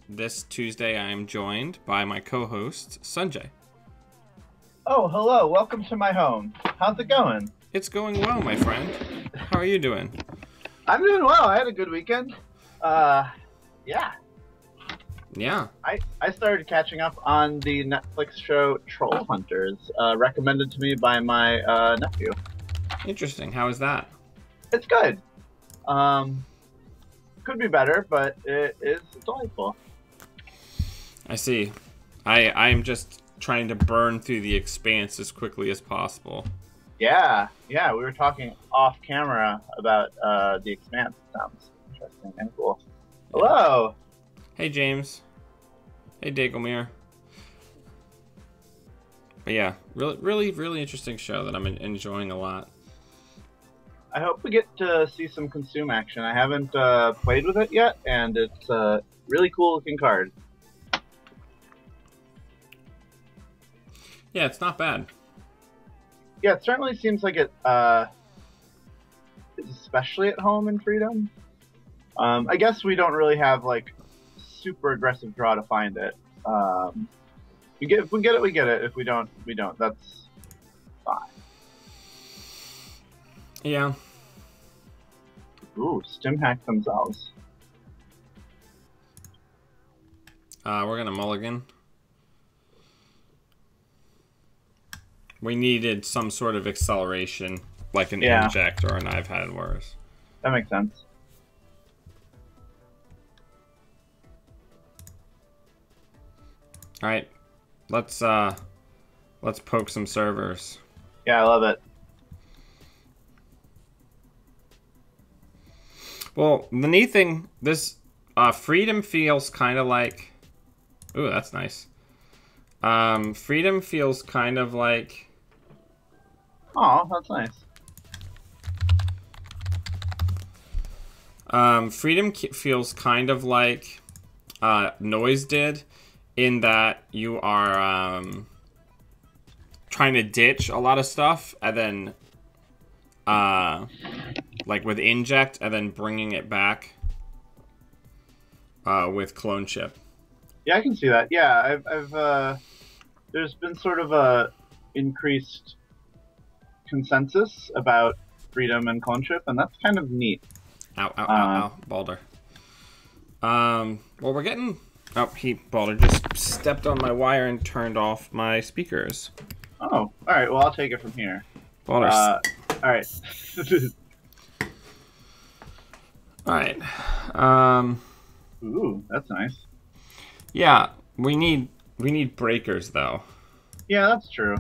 This Tuesday, I am joined by my co-host, Sanjay. Oh, hello. Welcome to my home. How's it going? It's going well, my friend. How are you doing? I'm doing well. I had a good weekend. Yeah. Yeah. I started catching up on the Netflix show Troll Hunters, recommended to me by my nephew. Interesting. How is that? It's good. Could be better, but it is delightful. I see. I'm just trying to burn through The Expanse as quickly as possible. Yeah. We were talking off camera about The Expanse. Sounds interesting and cool. Hello. Hey, James. Hey, Dagomir. But yeah, really interesting show that I'm enjoying a lot. I hope we get to see some consume action. I haven't played with it yet, and it's a really cool looking card. Yeah, it's not bad. Yeah, it certainly seems like it is especially at home in Freedom. I guess we don't really have like super aggressive draw to find it. If we get it, we get it. If we don't, we don't. That's fine. Yeah. Ooh, stim hack themselves. We're gonna mulligan. We needed some sort of acceleration, like an inject or an I've had worse. That makes sense. All right, let's poke some servers. Yeah, I love it. Well, the neat thing, this Freedom feels kind of like, ooh, that's nice. Freedom feels kind of like, Oh, that's nice. Freedom feels kind of like Noise did, in that you are trying to ditch a lot of stuff and then like with inject and then bringing it back with clone chip. Yeah, I can see that. Yeah, I've there's been sort of a increased consensus about Freedom and clone chip, and that's kind of neat. Ow, Balder. Well, we're getting... Oh, Balder just stepped on my wire and turned off my speakers. Oh, alright, well, I'll take it from here. Balder. Alright. Alright. Ooh, that's nice. Yeah, we need breakers, though. Yeah, that's true.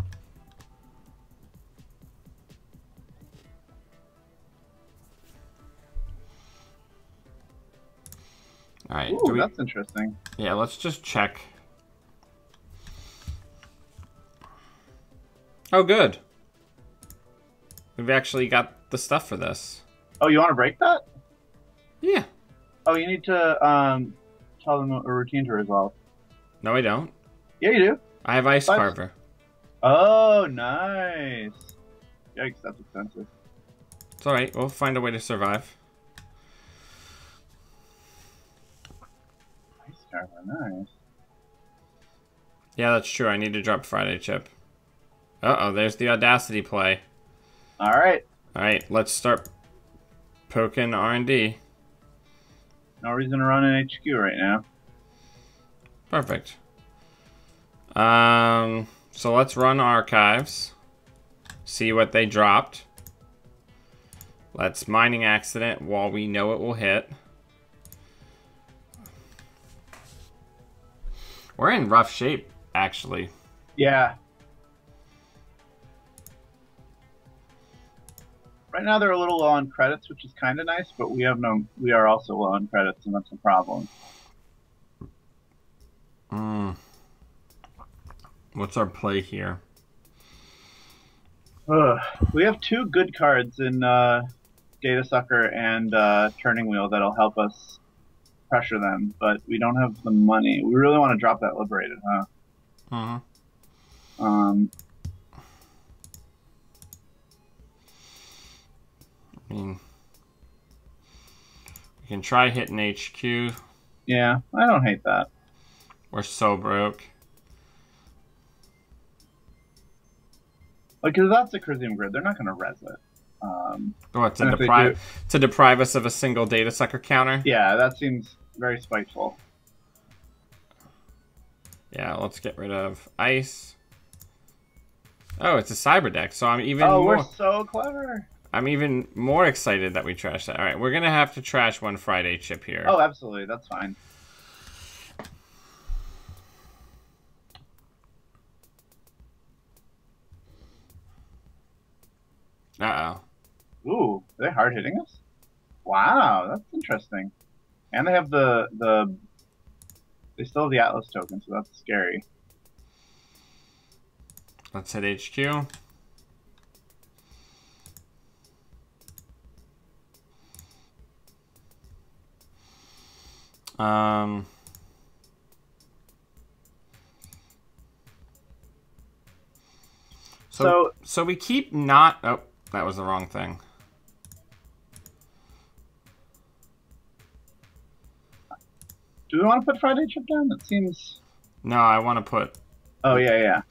Alright. Ooh, that's interesting. Yeah, let's just check. Oh, good. We've actually got the stuff for this. Oh, you want to break that? Yeah. Oh, you need to tell them a routine to resolve. No, I don't. Yeah, you do. I have Ice Carver. Oh, nice. Yikes, that's expensive. It's alright. We'll find a way to survive. Ice Carver, nice. Yeah, that's true. I need to drop Friday chip. Uh-oh, there's the Audacity play. Alright. Alright, let's start poking R&D. No reason to run an HQ right now. Perfect. So let's run archives. See what they dropped. Let's mining accident while we know it will hit. We're in rough shape, actually. Yeah. Right now they're a little low on credits, which is kind of nice, but we are also low on credits, and that's a problem. What's our play here? We have two good cards in Data Sucker and Turning Wheel that'll help us pressure them, but we don't have the money. We really want to drop that Liberated, huh? I mean, we can try hitting HQ. Yeah, I don't hate that. We're so broke. Like, because that's a Crisium grid. They're not going to res it. What, and if they do- to deprive us of a single data sucker counter? Yeah, that seems very spiteful. Yeah, let's get rid of ice. Oh, it's a cyber deck, so I'm even Oh, more... we're so clever. I'm even more excited that we trashed that. All right, we're going to have to trash one Friday chip here. Oh, absolutely. That's fine. Uh-oh. Ooh, are they hard hitting us? Wow, that's interesting. And they have they still have the Atlas token, so that's scary. Let's hit HQ. So we keep not... Oh, that was the wrong thing. Do we want to put Friday chip down? That seems... No, I want to put... Oh, yeah.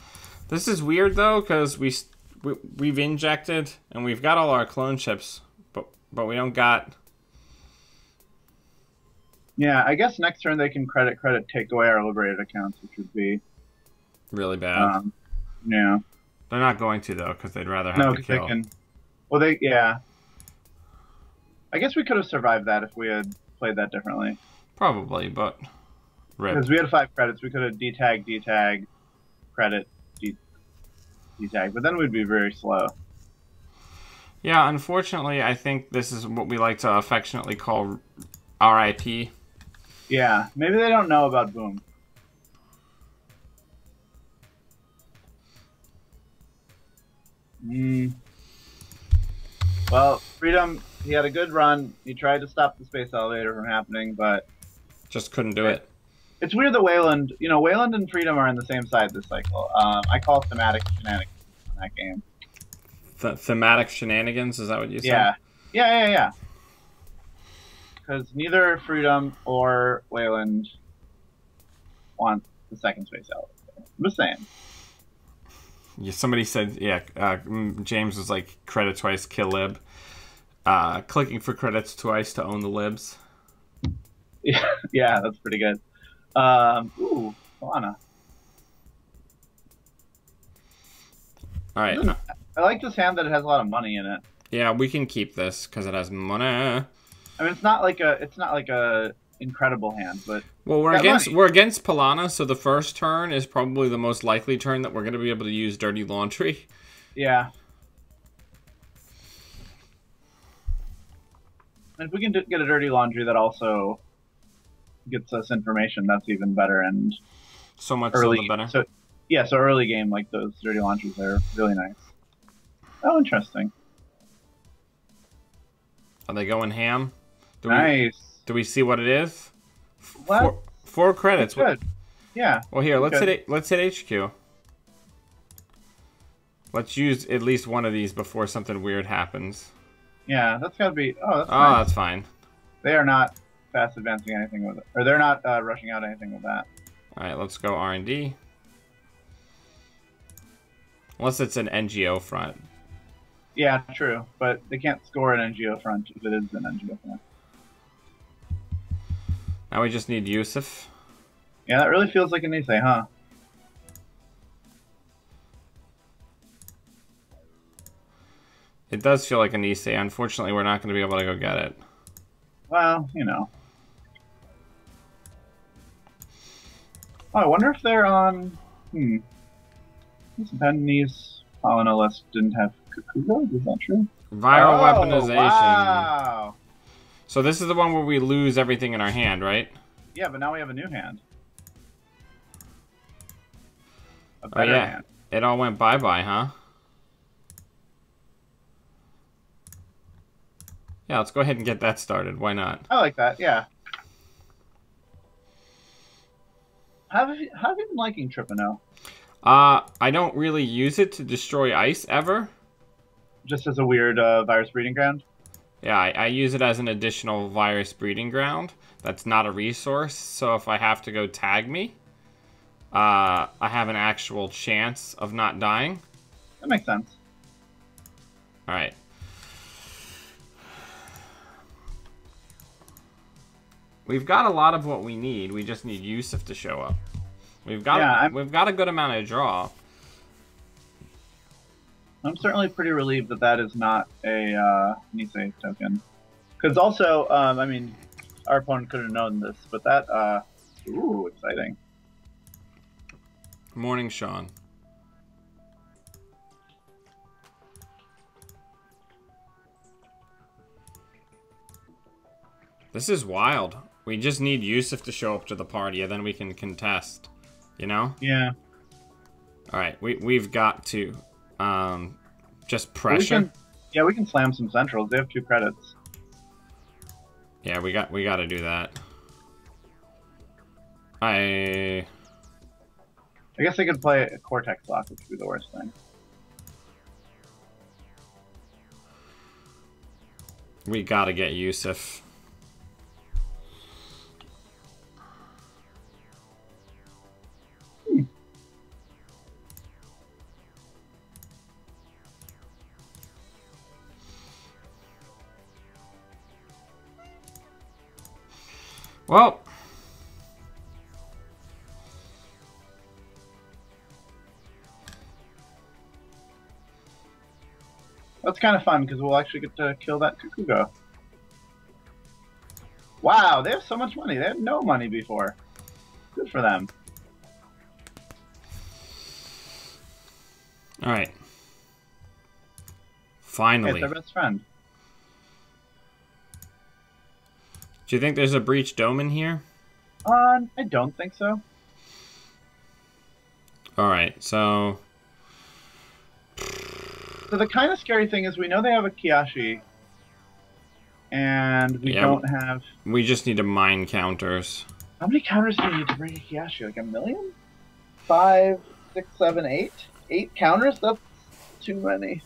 This is weird, though, because we've injected, and we've got all our clone chips, but we don't got... Yeah, I guess next turn they can credit, take away our liberated accounts, which would be... really bad. Yeah. They're not going to, though, because they'd rather have the kill. They can... Well, yeah. I guess we could have survived that if we had played that differently. Probably, but... Because we had 5 credits, we could have detag, credit, detag, but then we'd be very slow. Yeah, unfortunately, I think this is what we like to affectionately call RIP. Yeah, maybe they don't know about Boom. Well, Freedom, he had a good run. He tried to stop the space elevator from happening, but... Just couldn't do it. It's weird that Wayland, Wayland and Freedom are on the same side this cycle. I call thematic shenanigans in that game. Thematic shenanigans, is that what you said? Yeah. Because neither Freedom or Wayland want the second space elevator. I'm just saying. Yeah, somebody said, James was like, credit twice, kill lib. Clicking for credits twice to own the libs. Yeah, that's pretty good. Ooh, Alana. Alright. I like this hand that it has a lot of money in it. Yeah, we can keep this because it has money. I mean, it's not like a incredible hand, but well, we're against Pilana, so the first turn is probably the most likely turn that we're going to be able to use Dirty Laundry. Yeah. And if we can get a Dirty Laundry that also gets us information, that's even better. And so much early, so the better. So early game, like those Dirty Laundries are really nice. Oh, interesting. Are they going ham? Nice. Do we see what it is? What? 4 credits. Good. Yeah. Well, here, let's hit HQ. Let's use at least one of these before something weird happens. Yeah, that's gotta be... Oh, that's nice. Nice. That's fine. They are not fast advancing anything with it. Or they're not rushing out anything with that. Alright, let's go R&D. Unless it's an NGO front. Yeah, true. But they can't score an NGO front if it is an NGO front. Now we just need Yusuf. Yeah, that really feels like an Nisei, huh? It does feel like an Nisei. Unfortunately, we're not going to be able to go get it. Well, Oh, I wonder if they're on... These Japanese Polynolist didn't have Kakugo? Is that true? Viral weaponization. Wow! So this is the one where we lose everything in our hand, right? Yeah, but now we have a new hand. A better hand. It all went bye-bye, huh? Yeah, let's go ahead and get that started. Why not? I like that, yeah. How have you been liking Tripano? I don't really use it to destroy ice ever. Just as a weird virus breeding ground? Yeah, I use it as an additional virus breeding ground. That's not a resource, so if I have to go tag me, I have an actual chance of not dying. That makes sense. All right. We've got a lot of what we need. We just need Yusuf to show up. We've got a good amount of draw. I'm certainly pretty relieved that that is not a Nisei token. Because also, I mean, our opponent could have known this, but that, ooh, exciting. Morning, Sean. This is wild. We just need Yusuf to show up to the party, and then we can contest. You know? Yeah. All right, we've got to just pressure. We can slam some centrals. They have 2 credits. Yeah, we got to do that. I guess they could play a Cortex block, which would be the worst thing. We got to get Yusuf. Well, that's kind of fun because we'll actually get to kill that Kukugo. Wow, they have so much money. They had no money before. Good for them. All right. Finally. It's their best friend. Do you think there's a breach dome in here? I don't think so. All right, so the kind of scary thing is we know they have a Kiashi, and we don't have... We just need to mine counters. How many counters do we need to bring a Kiashi? Like 1 million? 5, 6, 7, 8? 8 counters? That's too many.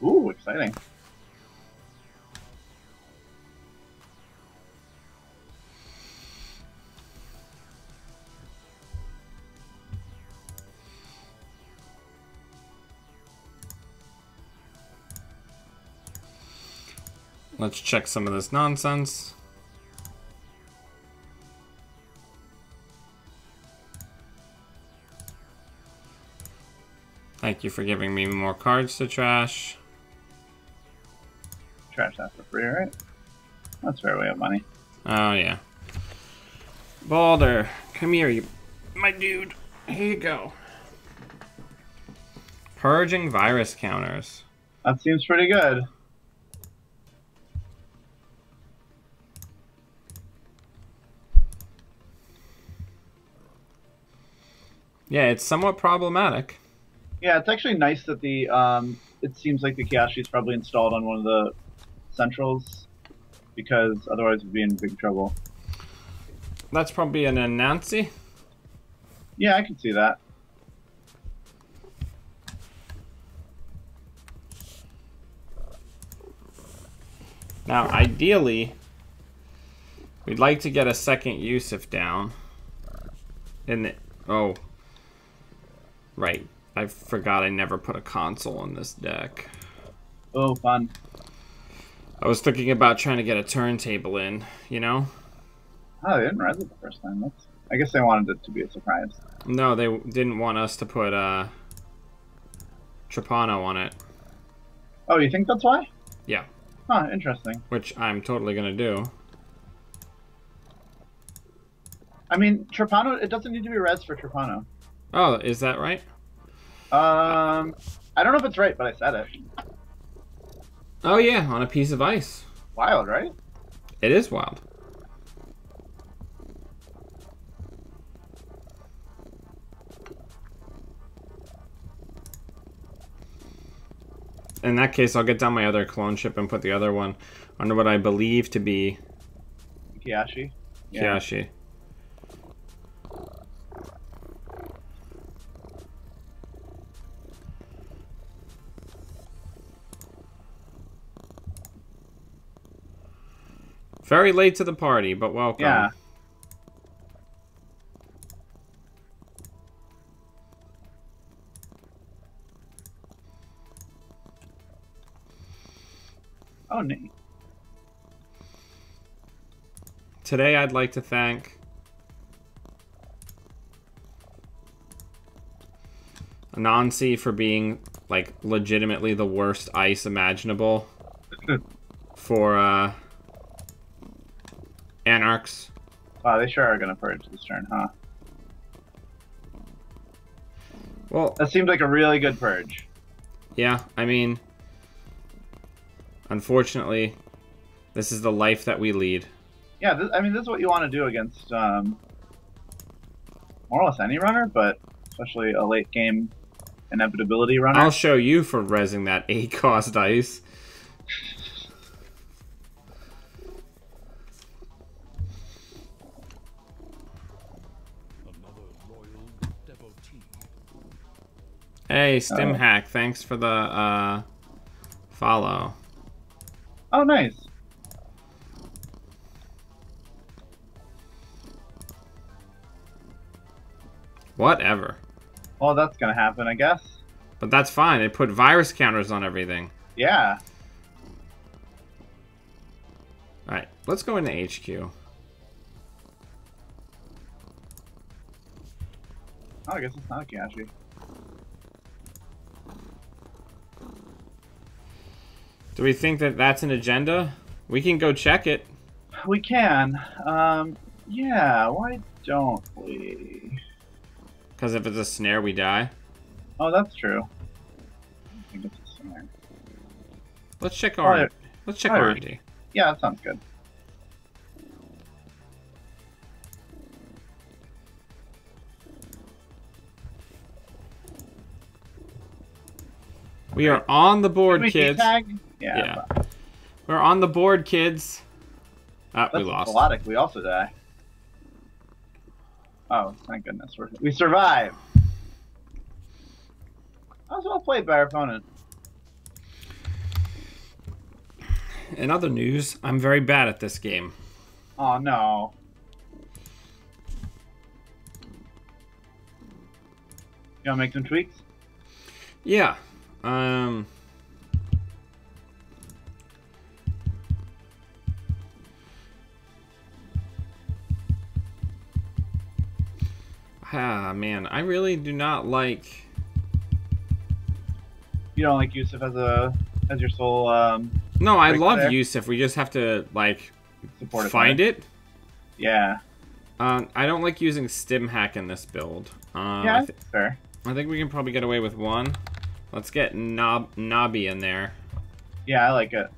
Ooh, exciting. Let's check some of this nonsense. Thank you for giving me more cards to trash. Trash that for free, right? That's fair, we have money. Oh, yeah. Balder, come here, you, my dude. Here you go. Purging virus counters. That seems pretty good. Yeah, it's somewhat problematic. Yeah, it's actually nice that the it seems like the Kiashi is probably installed on one of the centrals, because otherwise we'd be in big trouble. That's probably an Anansi. Yeah, I can see that. Now, ideally, we'd like to get a second Yusuf down. In the... Oh. Right. I forgot I never put a console in this deck. Oh, fun. I was thinking about trying to get a turntable in, you know? Oh, they didn't res it the first time. That's... I guess they wanted it to be a surprise. No, they didn't want us to put Trapano on it. Oh, you think that's why? Yeah. Huh, interesting. Which I'm totally gonna do. I mean, Trapano, it doesn't need to be res for Trapano. Oh, is that right? I don't know if it's right, but I said it. Oh yeah, on a piece of ice. Wild, right? It is wild. In that case, I'll get down my other clone ship and put the other one under what I believe to be Kiashi. Yeah. Kiashi. Very late to the party, but welcome. Yeah. Oh, neat. Today I'd like to thank Anansi for being, like, legitimately the worst ice imaginable for, Anarchs. Wow, they sure are gonna purge this turn, huh? Well, That seems like a really good purge. yeah, I mean, unfortunately, this is the life that we lead. Yeah, I mean, this is what you want to do against more or less any runner, but especially a late game inevitability runner. I'll show you for rezzing that 8-cost ice. Hey, Stimhack, thanks for the follow. Oh, nice. Whatever. Well, that's gonna happen, I guess. But that's fine. They put virus counters on everything. Yeah. Alright, let's go into HQ. Oh, I guess it's not a Kiashi. Do we think that that's an agenda? We can go check it. We can. Yeah, why don't we? Because if it's a snare, we die. Oh, that's true. I think it's a snare. Let's check Oh, R. Let's check oh, R&D. Yeah, that sounds good. We are on the board, Did we kids. tag? Yeah. Yeah. We're on the board, kids. Ah, we That's lost. melodic. We also die. Oh, thank goodness. We survived. I was well played by our opponent. In other news, I'm very bad at this game. Oh, no. You want to make some tweaks? Yeah. Ah, man, I really do not like... You don't like Yusuf as your sole No, I break love there? Yusuf. We just have to, like, support find it. Yeah. I don't like using Stimhack in this build. Yeah, fair. I think we can probably get away with one. Let's get Nobby in there. Yeah, I like it.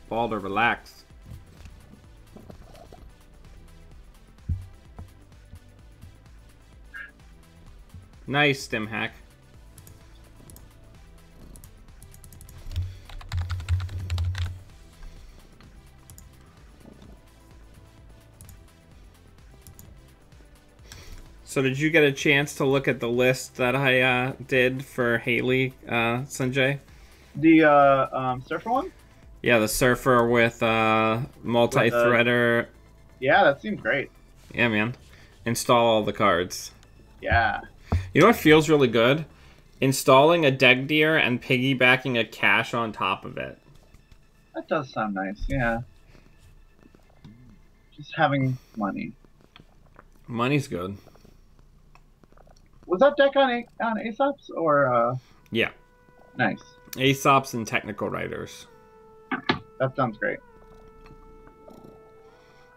Balder, relax. Nice, Stimhack. So did you get a chance to look at the list that I did for Haley, Sanjay? The surfer one? Yeah, the surfer with multi-threader. Yeah, that seems great. Yeah, man. Install all the cards. Yeah. You know what feels really good? Installing a Deg Deer and piggybacking a cache on top of it. That does sound nice, yeah. Just having money. Money's good. Was that deck on Aesop's or Yeah. nice. Aesops and technical writers. That sounds great.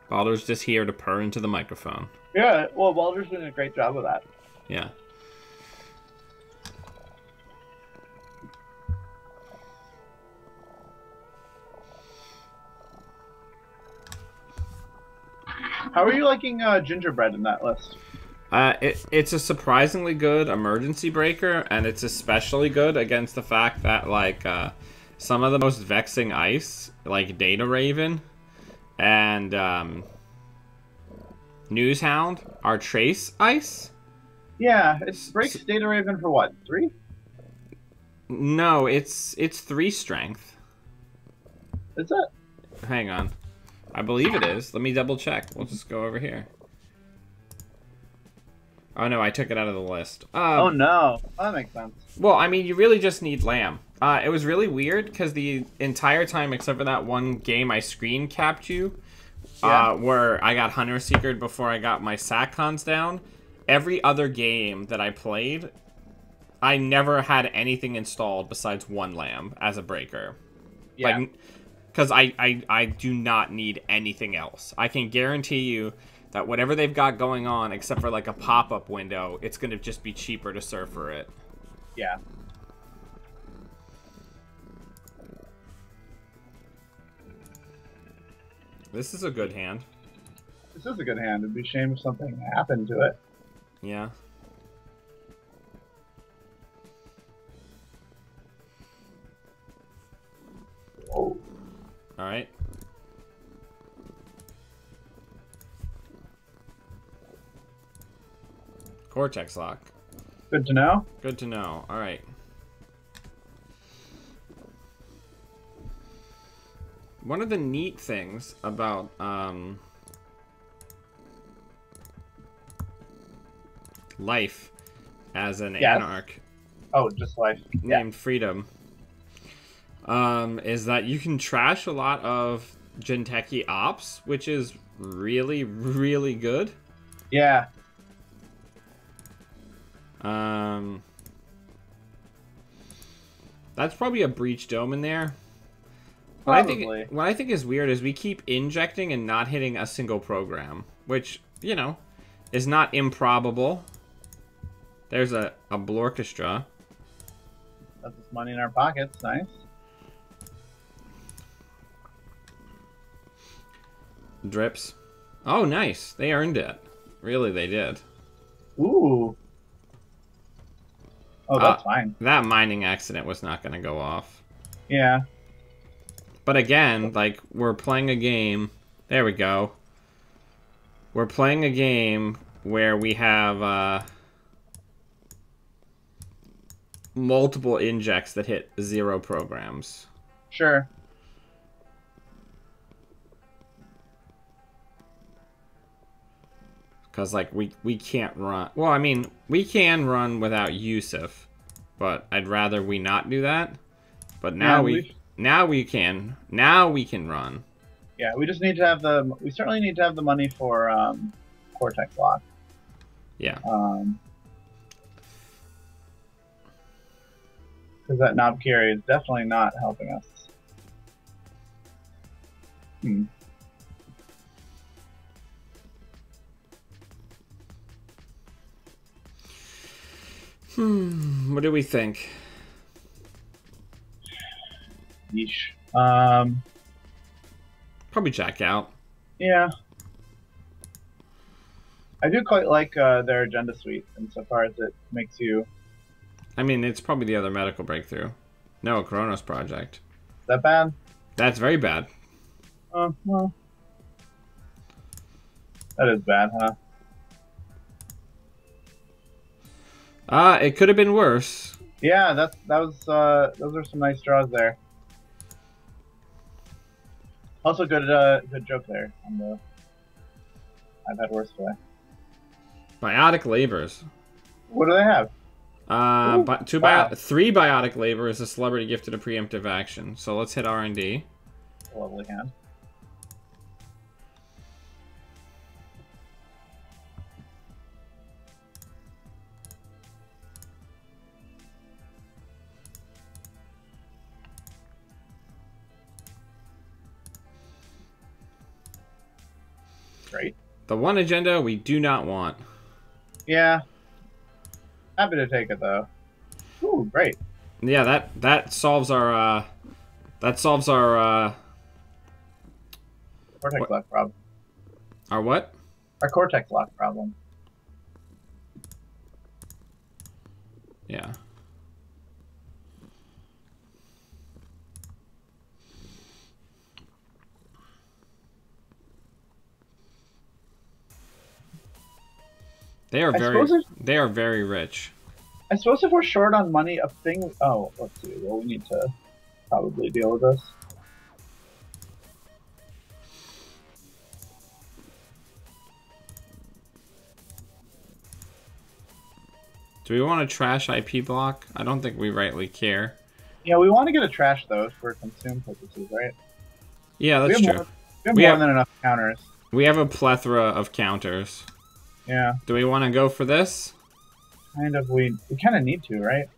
Balder's just here to purr into the microphone. Yeah, well, Balder's doing a great job of that. Yeah. How are you liking Gingerbread in that list? It's a surprisingly good emergency breaker, and it's especially good against the fact that, like, some of the most vexing ice, like Data Raven and Newshound, are trace ice. Yeah, it breaks Data Raven for what, 3? No, it's 3 strength. Is it? Hang on. I believe it is. Let me double check. We'll just go over here. Oh no, I took it out of the list. Oh no, that makes sense. Well, I mean, you really just need lamb. It was really weird because the entire time, except for that one game I screen capped you, where I got Hunter Seekered before I got my SACCons down, every other game that I played, I never had anything installed besides one lamb as a breaker. Yeah. Like, because I do not need anything else. I can guarantee you that whatever they've got going on, except for like a pop-up window, it's going to just be cheaper to surfer it. Yeah. This is a good hand. This is a good hand. It'd be a shame if something happened to it. Yeah. Whoa. All right. Cortex lock. Good to know. Good to know. All right. One of the neat things about life as an anarch, oh, just life named Freedom, is that you can trash a lot of Jinteki ops, which is really, really good. Yeah. That's probably a breach dome in there. Probably. What I think is weird is we keep injecting and not hitting a single program, which, you know, is not improbable. There's a Blorchestra. That's just money in our pockets. Nice. Drips. Oh, nice. They earned it. Really, they did. Ooh. Oh, that's fine. That mining accident was not going to go off. Yeah. But again, like, we're playing a game. There we go. We're playing a game where we have multiple injects that hit 0 programs. Sure. Because, like, we can't run... Well, I mean, we can run without Yusuf, but I'd rather we not do that. But now now we can. Now we can run. Yeah, we just need to have the... We certainly need to have the money for Cortex Lock. Yeah. Because that Knob Carry is definitely not helping us. What do we think? Yeesh. Probably jack out. Yeah. I do quite like their agenda suite insofar as it makes you... I mean, it's probably the other medical breakthrough. No, Kronos Project. Is that bad? That's very bad. Oh, well. That is bad, huh? It could have been worse. Yeah, that was those are some nice draws there. Also, good joke there on the I've had worse play. Biotic labors. What do they have? But three biotic labors. A celebrity gifted a preemptive action. So let's hit R&D. Lovely hand. Great. The one agenda we do not want. Yeah. Happy to take it though. Ooh, great. Yeah, that solves our Cortex lock problem. Our what? Our Cortex lock problem. Yeah. They are very rich. I suppose if we're short on money, a thing... Oh, let's see. Well, we need to probably deal with this. Do we want to trash IP block? I don't think we rightly care. Yeah, we want to get a trash though for consume purposes, right? Yeah, that's true. We have more than enough counters. We have a plethora of counters. Yeah. Do we want to go for this? Kind of. We kind of need to, right?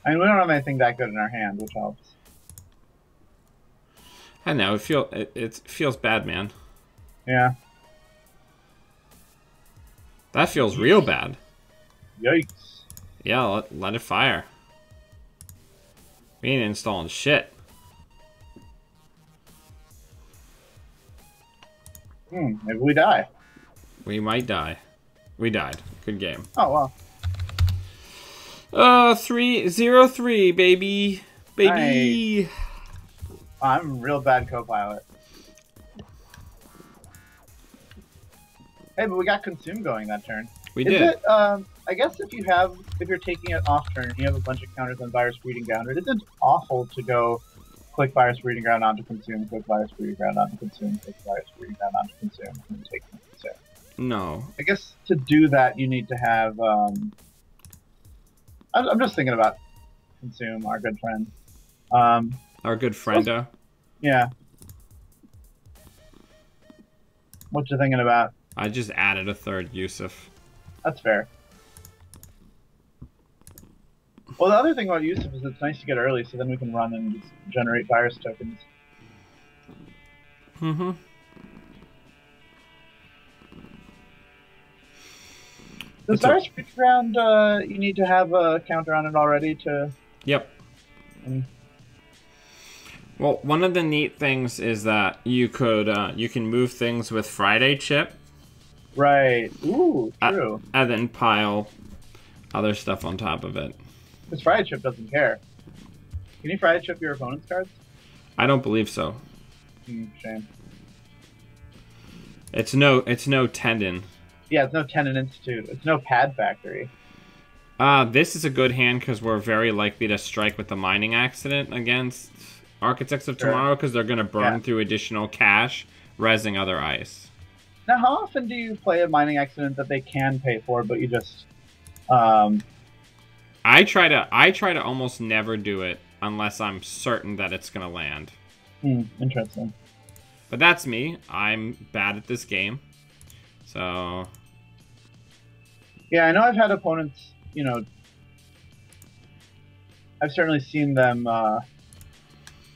I mean, we don't have anything that good in our hand, which helps. I know. It feels bad, man. Yeah. That feels real bad. Yikes. Yeah, let it fire. We ain't installing shit. Maybe we die. We might die. We died. Good game. Oh, well. 3-0-3, baby. Baby. Nice. I'm a real bad co-pilot. Hey, but we got consume going that turn. We did. I guess if you're taking it off turn, you have a bunch of counters on virus breeding ground. It isn't awful to go click virus breeding ground onto consume, click virus breeding ground onto consume, click virus breeding ground onto consume, and then take consume. No. I guess to do that, you need to have. I'm just thinking about consume, our good friend. Our good friendo. Yeah. What you thinking about? I just added a third Yusuf. That's fair. Well, the other thing about Yusuf is it's nice to get early, so then we can run and just generate virus tokens. Mm-hmm. Does virus breeding ground, you need to have a counter on it already to... Yep. Well, one of the neat things is that you can move things with Friday chip. Right. Ooh, true. And then pile other stuff on top of it. Because Friday chip doesn't care. Can you Friday chip your opponent's cards? I don't believe so. Shame. It's no Tendon. Yeah, it's no Tendon Institute. It's no Pad Factory. This is a good hand because we're very likely to strike with the Mining Accident against Architects of Tomorrow because they're going to burn through additional cash, rezzing other ice. Now, how often do you play a Mining Accident that they can pay for, but you just... I try to almost never do it unless I'm certain that it's going to land. Interesting. But that's me. I'm bad at this game. So... Yeah, I know I've had opponents, you know... I've certainly seen them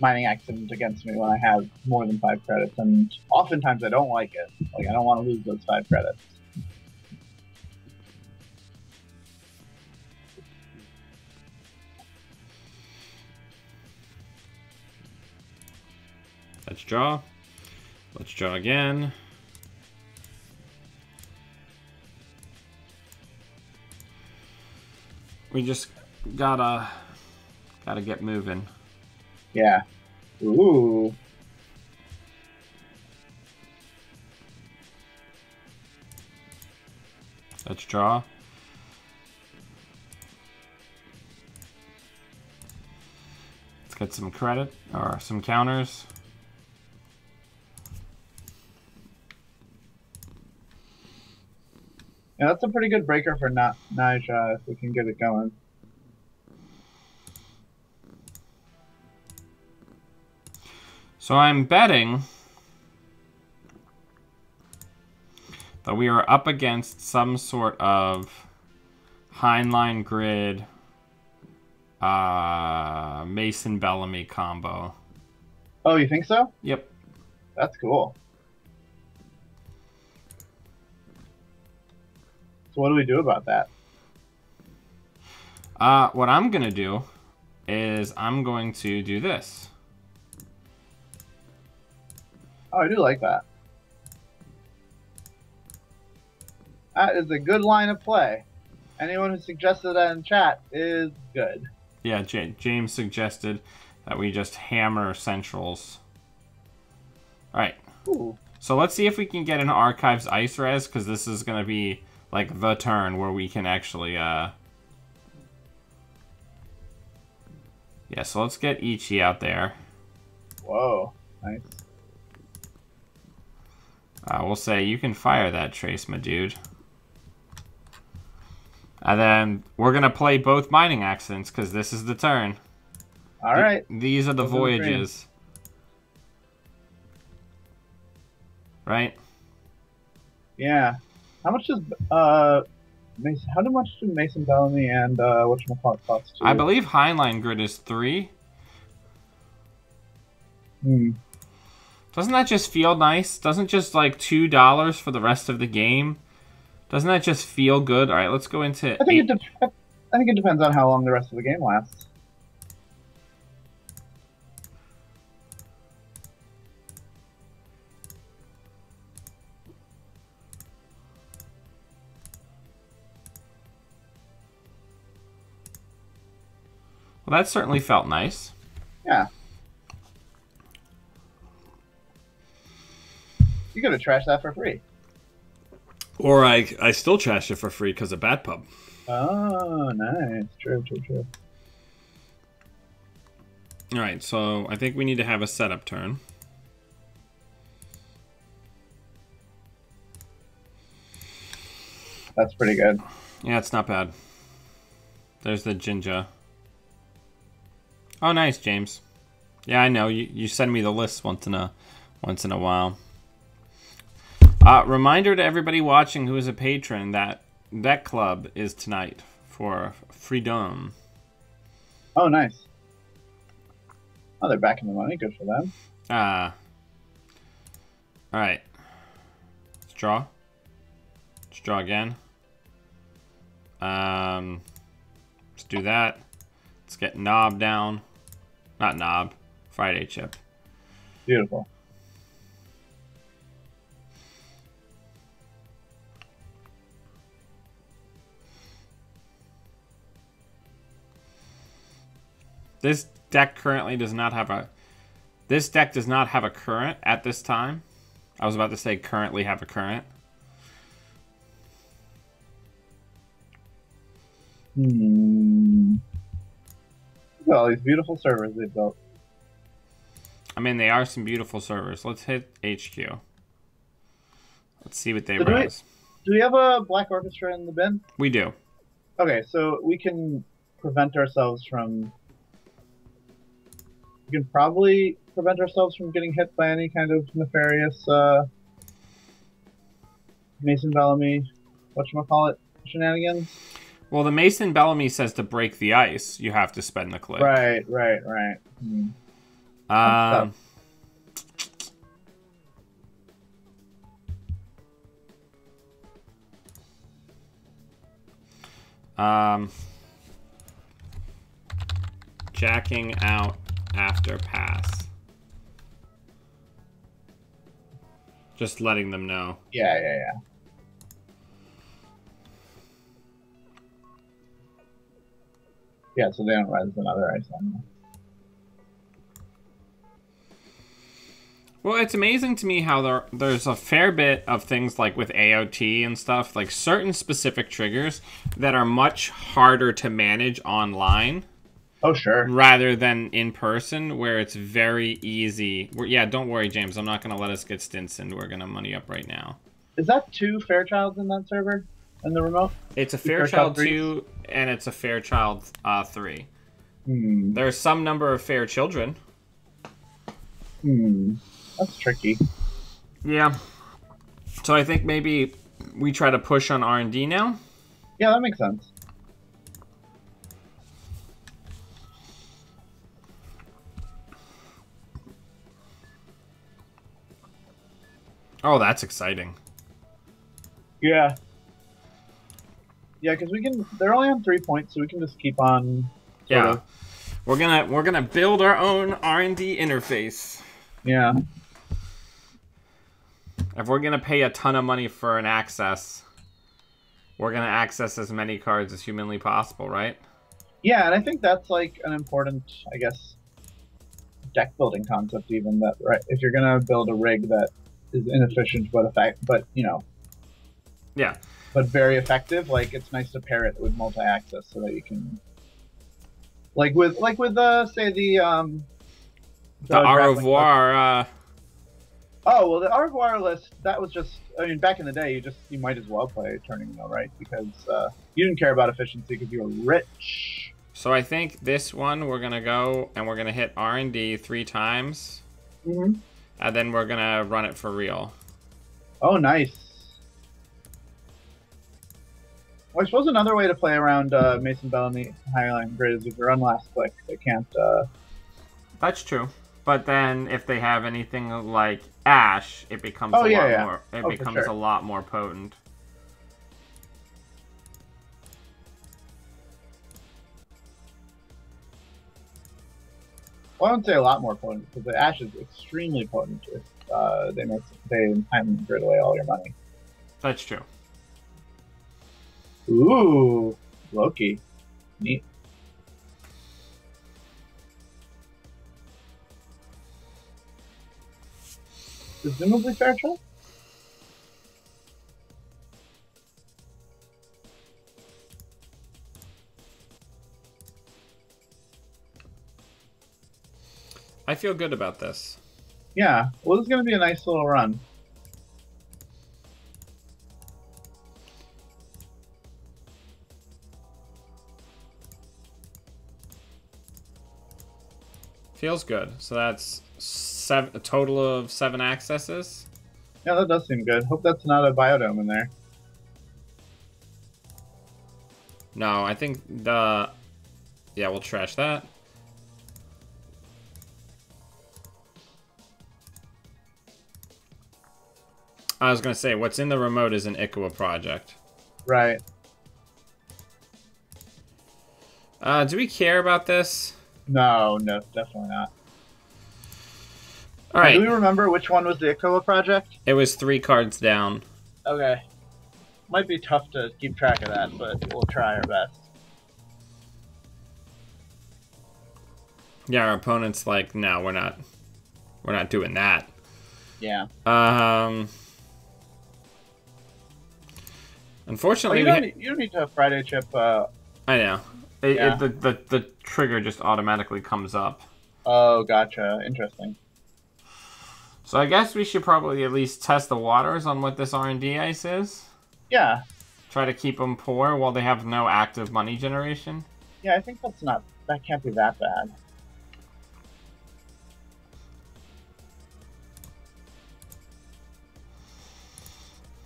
Mining Accident against me when I have more than 5 credits, and oftentimes I don't like it. Like, I don't want to lose those 5 credits. Let's draw. Let's draw again. We just gotta get moving. Yeah. Ooh. Let's draw. Let's get some credit or some counters. Yeah, that's a pretty good breaker for Naija if we can get it going. So I'm betting that we are up against some sort of Heinlein Grid Mason Bellamy combo. Oh, you think so? Yep. That's cool. So what do we do about that? What I'm going to do is I'm going to do this. Oh, I do like that. That is a good line of play. Anyone who suggested that in chat is good. Yeah, James suggested that we just hammer centrals. Alright. So let's see if we can get an Archives Ice Res, because this is going to be like the turn where we can actually... Yeah, so let's get Ichi out there. Whoa, nice. We'll say you can fire that trace, my dude. And then we're going to play both mining accidents because this is the turn. All right. These are the voyages. Right? Yeah. How much does how much do Mason Bellamy and whatchamacallit cost? I believe Heinlein Grid is 3. Doesn't that just feel nice? Doesn't just like $2 for the rest of the game? Doesn't that just feel good? All right, let's go into. I think it depends on how long the rest of the game lasts. Well, that certainly felt nice. Yeah. You could have trashed that for free. Or I still trash it for free because of Bad Pub. Oh, nice. True. All right, so I think we need to have a setup turn. That's pretty good. Yeah, it's not bad. There's the Jinja. Oh, nice, James. Yeah, I know. You send me the list once in a while. Reminder to everybody watching who is a patron that that club is tonight for Freedom. Oh, nice. Oh, they're back in the money. Good for them. All right. Let's draw. Let's draw again. Let's do that. Let's get Knob down. Not Knob. Friday chip. Beautiful. This deck currently does not have a... This deck does not have a current at this time. I was about to say currently have a current. Look at all these beautiful servers they've built. I mean, they are some beautiful servers. Let's hit HQ. Let's see what they So rise. Do we have a Black Orchestra in the bin? We do. Okay, so we can prevent ourselves from... We can probably prevent ourselves from getting hit by any kind of nefarious Mason Bellamy, whatchamacallit, shenanigans. Well, the Mason Bellamy says to break the ice, you have to spend the click. Right. Jacking out after pass. Just letting them know. Yeah. Yeah, so they don't rise another ice on them. Well, it's amazing to me how there's a fair bit of things like with AOT and stuff, like certain specific triggers that are much harder to manage online. Oh, sure. Rather than in person, where it's very easy. Yeah, don't worry, James. I'm not going to let us get Stinson. We're going to money up right now. Is that 2 Fairchilds in that server? In the remote? It's a Fairchild 2 and it's a Fairchild 3. There's some number of fair children. That's tricky. Yeah. So I think maybe we try to push on R&D now. Yeah, that makes sense. Oh, that's exciting. Yeah. Yeah, because they're only on 3 points, so we can just keep on. Yeah. We're gonna build our own R&D interface. Yeah. If we're gonna pay a ton of money for an access, we're gonna access as many cards as humanly possible, right? Yeah, and I think that's like an important, I guess, deck building concept. Even that, right? If you're gonna build a rig that is inefficient, but you know, yeah, but very effective. Like it's nice to pair it with multi-access so that you can, like with say the Au revoir Oh well, the Argwire list, that was just. I mean, back in the day, you might as well play Turning Wheel, right? Because you didn't care about efficiency because you were rich. So I think this one we're gonna go and we're gonna hit R&D 3 times, and then we're gonna run it for real. Oh, nice. Well, I suppose another way to play around Mason Bellamy Highline Grid is if you run last click. They can't. That's true. But then if they have anything like Ash, it becomes Oh, a yeah, lot yeah. more. It Oh, for becomes sure. a lot more potent. Well, I wouldn't say a lot more potent because the Ash is extremely potent if they Highline Grid away all your money. That's true. Ooh, Loki, neat. Presumably Fairchild? I feel good about this. Yeah. Well, this is going to be a nice little run. Feels good. So that's a total of 7 accesses. Yeah, that does seem good. Hope that's not a biodome in there. No, I think the... Yeah, we'll trash that. I was going to say, what's in the remote is an Ikawa project. Right. Do we care about this? No, definitely not. All right. Do we remember which one was the Ikoa project? It was 3 cards down. Okay. Might be tough to keep track of that, but we'll try our best. Yeah, our opponent's like, no, we're not doing that. Yeah. Unfortunately, well, you don't need to have Friday chip. I know. Yeah. The trigger just automatically comes up. Oh, gotcha. Interesting. So I guess we should probably at least test the waters on what this R&D ice is. Yeah. Try to keep them poor while they have no active money generation. Yeah, I think that can't be that bad.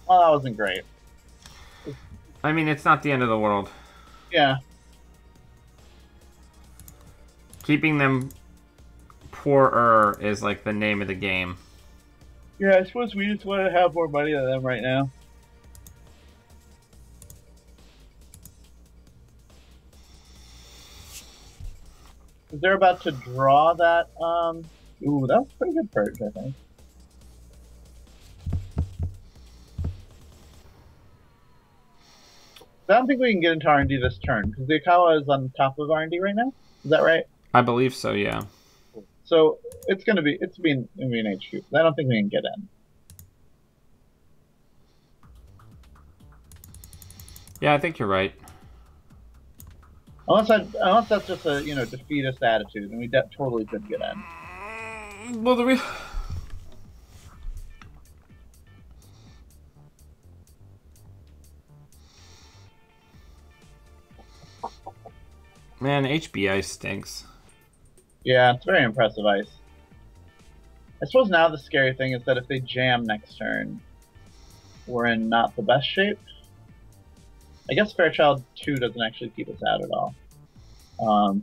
Well, that wasn't great. I mean, it's not the end of the world. Yeah. Keeping them poorer is like the name of the game. Yeah, I suppose we just want to have more money than them right now. Because they're about to draw that, Ooh, that was a pretty good purge, I think. I don't think we can get into R&D this turn, because the Ikawa is on top of R&D right now? Is that right? I believe so, yeah. So, it's gonna be an HQ. I don't think we can get in. Yeah, I think you're right. Unless that's just a, defeatist attitude, and we totally could get in. Well, Man, HBI stinks. Yeah, it's very impressive ice. I suppose now the scary thing is that if they jam next turn, we're in not the best shape. I guess Fairchild 2 doesn't actually keep us out at all. I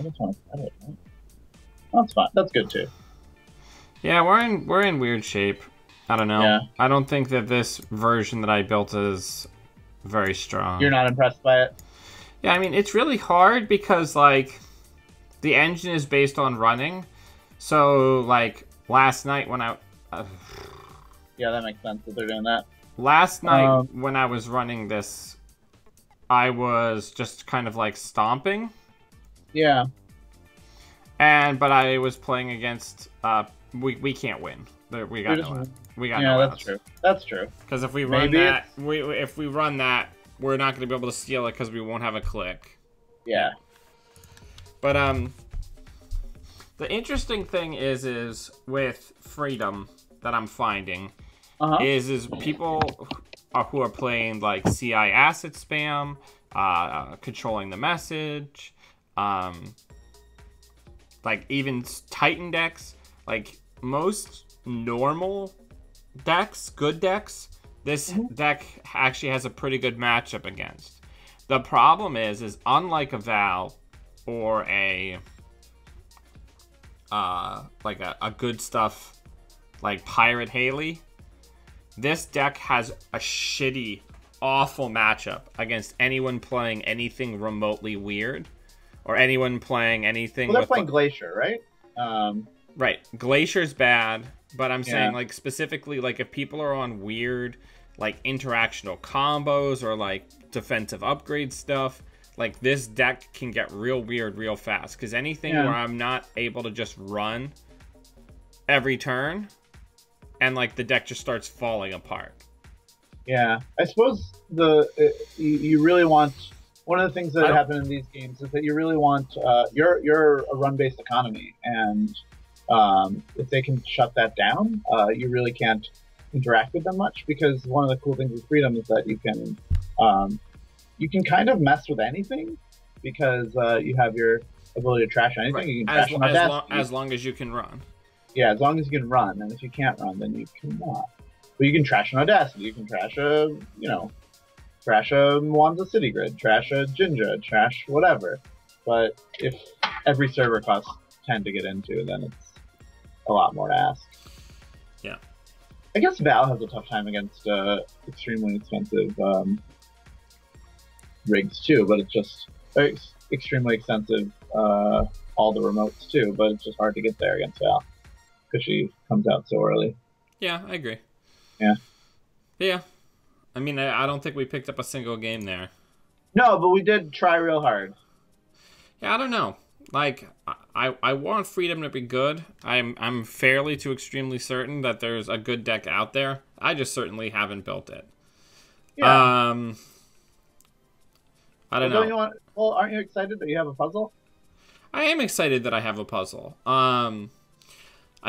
just want to cut it. Right? That's fine. That's good too. Yeah, we're in weird shape. I don't know. Yeah. I don't think that this version that I built is very strong. You're not impressed by it? Yeah, I mean, it's really hard because, like, the engine is based on running. So, like, last night when yeah, that makes sense that they're doing that. Last night when I was running this, I was just kind of, like, stomping. Yeah. But I was playing against, we can't win. We got no outs. Yeah, that's true. That's true. Because if we run if we run that, we're not going to be able to steal it because we won't have a click. Yeah. But the interesting thing is with Freedom that I'm finding is people who are playing like CI asset spam, controlling the message, like even Titan decks, like most normal decks, good decks, this deck actually has a pretty good matchup against. The problem is unlike a Val or a like a good stuff like Pirate Haley, this deck has a shitty, awful matchup against anyone playing anything remotely weird, or anyone playing anything. Well, they're playing Glacier, right? Right, Glacier's bad, but I'm saying like specifically like if people are on weird like interactional combos or like defensive upgrade stuff, like this deck can get real weird real fast. Because anything where I'm not able to just run every turn, and like the deck just starts falling apart. Yeah, I suppose you really want, one of the things that happen in these games is that you really want you're a run-based economy, and if they can shut that down, you really can't interact with them much, because one of the cool things with Freedom is that you can kind of mess with anything, because you have your ability to trash anything. Right. You can trash as long as you can run. Yeah, as long as you can run, and if you can't run, then you cannot. But you can trash an Audacity, you can trash a Mwanza City Grid, trash a Jinja, trash whatever. But if every server costs 10 to get into, then it's a lot more to ask. Yeah. I guess Val has a tough time against extremely expensive rigs too, but it's just extremely expensive, all the remotes too, but it's just hard to get there against Val, because she comes out so early. Yeah, I agree. Yeah. Yeah. I mean, I don't think we picked up a single game there. No, but we did try real hard. Yeah, I don't know. Like, I want Freedom to be good. I'm fairly to extremely certain that there's a good deck out there. I just certainly haven't built it. Yeah. I don't know. Well, aren't you excited that you have a puzzle? I am excited that I have a puzzle. I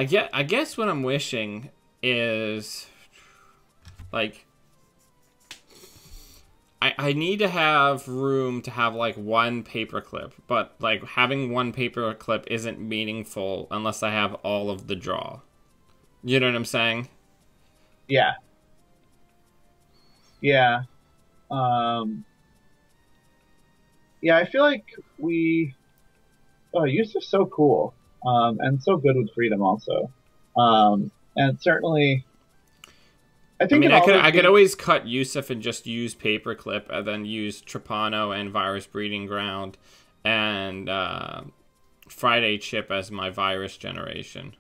guess what I'm wishing is, like, I need to have room to have, like, one paperclip, but, like, having one paperclip isn't meaningful unless I have all of the draw. You know what I'm saying? Yeah. Yeah. Yeah, I feel like Yusuf's so cool, and so good with Freedom also. And certainly, I think I could always cut Yusuf and just use Paperclip, and then use Trapano and Virus Breeding Ground and Friday Chip as my virus generation.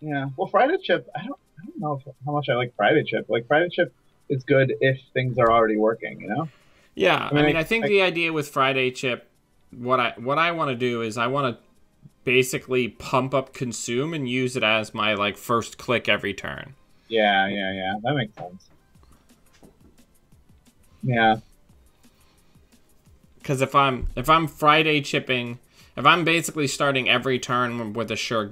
Yeah, well, Friday Chip, I don't know how much I like Friday Chip. Like, Friday Chip is good if things are already working, you know? Yeah, I think the idea with Friday Chip, what I want to do is I want to basically pump up Consume and use it as my, like, first click every turn. Yeah, that makes sense. Yeah. Because if I'm Friday chipping, if I'm basically starting every turn with a sure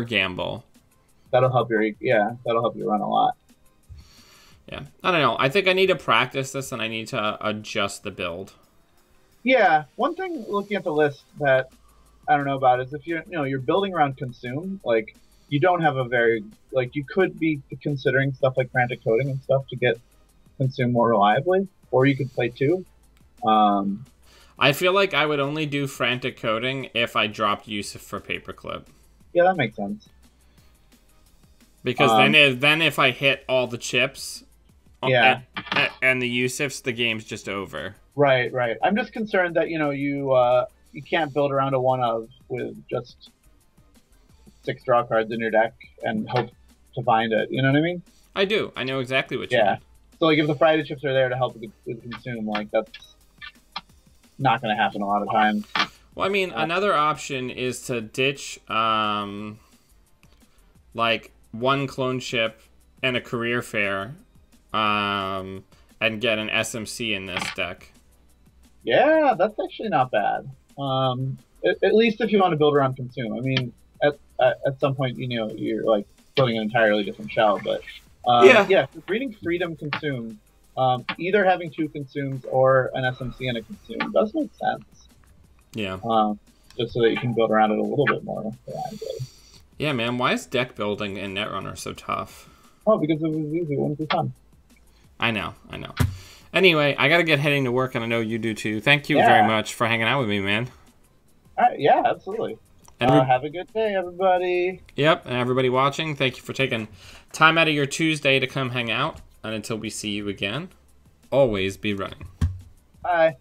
gamble, that'll help you run a lot. Yeah, I don't know. I think I need to practice this, and I need to adjust the build. Yeah, one thing looking at the list that I don't know about is if you're building around Consume, like, you don't have a very, like, you could be considering stuff like Frantic Coding and stuff to get Consume more reliably, or you could play 2. I feel like I would only do Frantic Coding if I dropped Yusuf for Paperclip. Yeah, that makes sense. Because then if I hit all the chips, yeah, and the Yusufs, the game's just over. Right. I'm just concerned that you can't build around a 1-of with just 6 draw cards in your deck and hope to find it. You know what I mean? I do. I know exactly what you mean. So, like, if the Friday chips are there to help with Consume, like, that's not going to happen a lot of times. Well, I mean, another option is to ditch, like, one clone chip and a career fair, and and get an SMC in this deck. Yeah, that's actually not bad. At least if you want to build around consume. I mean, at some point, you're like building an entirely different shell. But yeah, if you're breeding freedom consume, either having 2 consumes or an SMC and a consume does make sense. Yeah. Just so that you can build around it a little bit more. Yeah, man. Why is deck building in Netrunner so tough? Oh, because it was easy. It wouldn't be fun. I know. Anyway, I gotta get heading to work, and I know you do too. Thank you very much for hanging out with me, man. Yeah, absolutely. And have a good day, everybody. Yep, and everybody watching, thank you for taking time out of your Tuesday to come hang out. And until we see you again, always be running. Bye.